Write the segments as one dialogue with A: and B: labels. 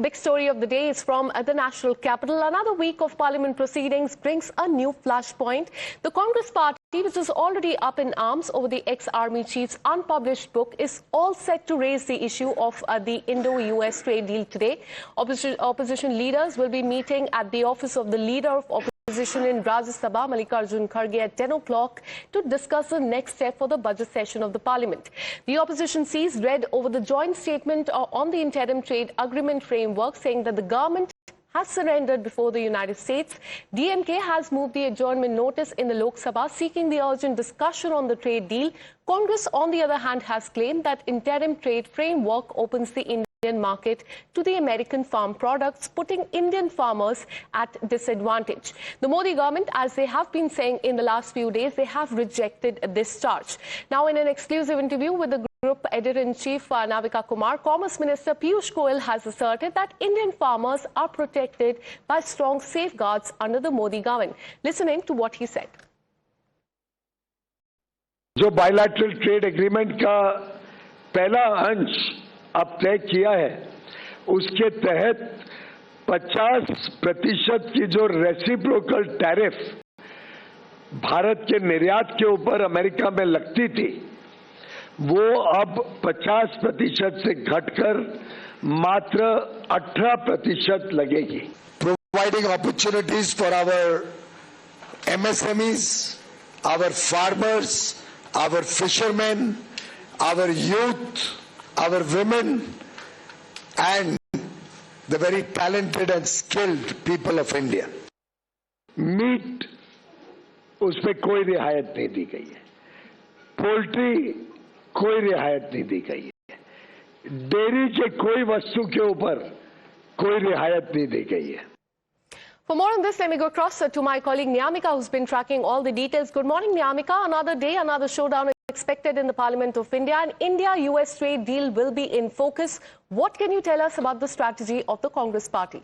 A: Big story of the day is from the national capital. Another week of parliament proceedings brings a new flashpoint. The Congress party, which is already up in arms over the ex-army chief's unpublished book, is all set to raise the issue of the Indo-US trade deal today. Opposition leaders will be meeting at the office of the leader of opposition in Rajya Sabha, Mallikarjun Kharge, at 10 o'clock to discuss the next step for the budget session of the parliament. The opposition sees red over the joint statement on the interim trade agreement framework, saying that the government has surrendered before the United States. DMK has moved the adjournment notice in the Lok Sabha, seeking the urgent discussion on the trade deal. Congress, on the other hand, has claimed that interim trade framework opens the Indian market to the American farm products, putting Indian farmers at disadvantage. The Modi government, as they have been saying in the last few days, they have rejected this charge. Now, in an exclusive interview with the Group Editor-in-Chief Navika Kumar, Commerce Minister Piyush Goyal has asserted that Indian farmers are protected by strong safeguards under the Modi government. Listen in to what he said.
B: जो bilateral trade agreement का पहला अंश अब तय किया है, उसके तहत 50% की जो रेसिप्रोकल टैरिफ भारत के निर्यात के ऊपर अमेरिका में लगती थी, वो अब 50% से घटकर मात्र 18% लगेगी.
C: Providing opportunities for our MSMEs, our farmers, our fishermen, our youth, our women, and the very talented and skilled people of India.
B: मीट उसमें कोई रियायत नहीं दी गई है, पोल्ट्री कोई रियायत नहीं दी गई है, डेयरी के कोई वस्तु के ऊपर कोई रियायत नहीं दी गई है.
A: For more on this, let me go across to my colleague Niyamika, who's been tracking all the details. Good morning, Niyamika. Another day, another showdown is expected in the Parliament of India, and India-US trade deal will be in focus. What can you tell us about the strategy of the Congress party?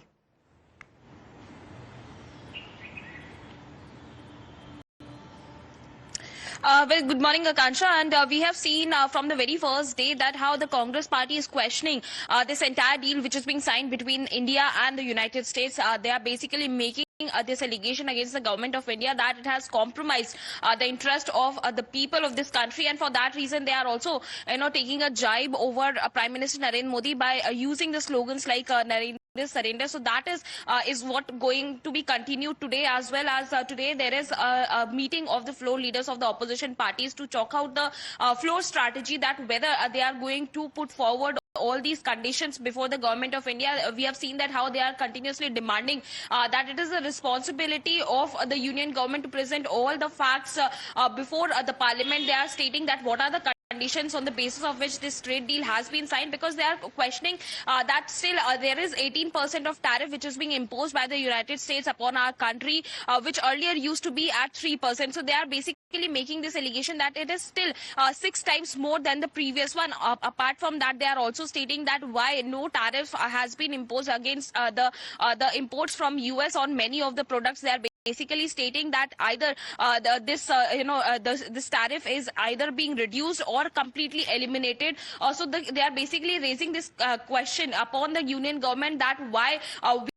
D: Well, good morning, Akansha. And we have seen from the very first day that how the Congress party is questioning this entire deal which is being signed between India and the United States. They are basically making this allegation against the government of India that it has compromised the interest of the people of this country, and for that reason they are also taking a jibe over Prime Minister Narendra Modi by using the slogans like Narendra surrender. So that is what going to be continued today, as well as today there is a meeting of the floor leaders of the opposition parties to chalk out the floor strategy, that whether they are going to put forward all these conditions before the government of India. We have seen that how they are continuously demanding that it is the responsibility of the union government to present all the facts before the parliament. They are stating that what are the conditions on the basis of which this trade deal has been signed, because they are questioning that still there is 18% of tariff which is being imposed by the United States upon our country, which earlier used to be at 3%. So they are basically making this allegation that it is still 6 times more than the previous one. Apart from that, they are also stating that why no tariff has been imposed against the imports from US on many of the products. They are basically stating that either this tariff is either being reduced or completely eliminated. So they are basically raising this question upon the union government that why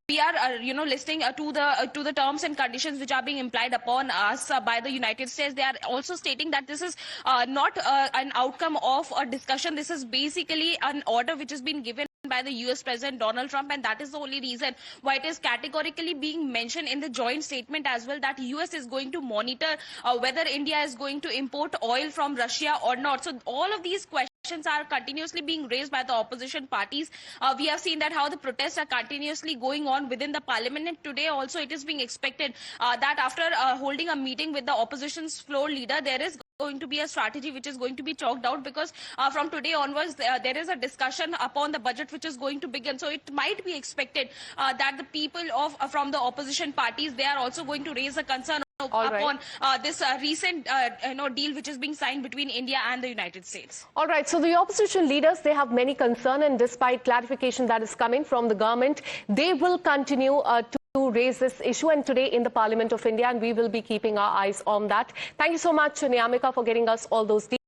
D: we are listening to the terms and conditions which are being implied upon us by the United States. They are also stating that this is not an outcome of a discussion. This is basically an order which has been given by the US President Donald Trump, and that is the only reason why it is categorically being mentioned in the joint statement as well that US is going to monitor whether India is going to import oil from Russia or not. So all of these questions are continuously being raised by the opposition parties. We have seen that how the protests are continuously going on within the parliament, and today also it is being expected that after holding a meeting with the opposition's floor leader, there is going to be a strategy which is going to be chalked out, because from today onwards there is a discussion upon the budget which is going to begin. So it might be expected that the people from the opposition parties, they are also going to raise a concern upon this recent deal which is being signed between India and the United States.
A: All right, so the opposition leaders, they have many concerns, and despite clarification that is coming from the government, they will continue to raise this issue, and today in the Parliament of India, and we will be keeping our eyes on that. Thank you so much, Niyamika, for getting us all those details.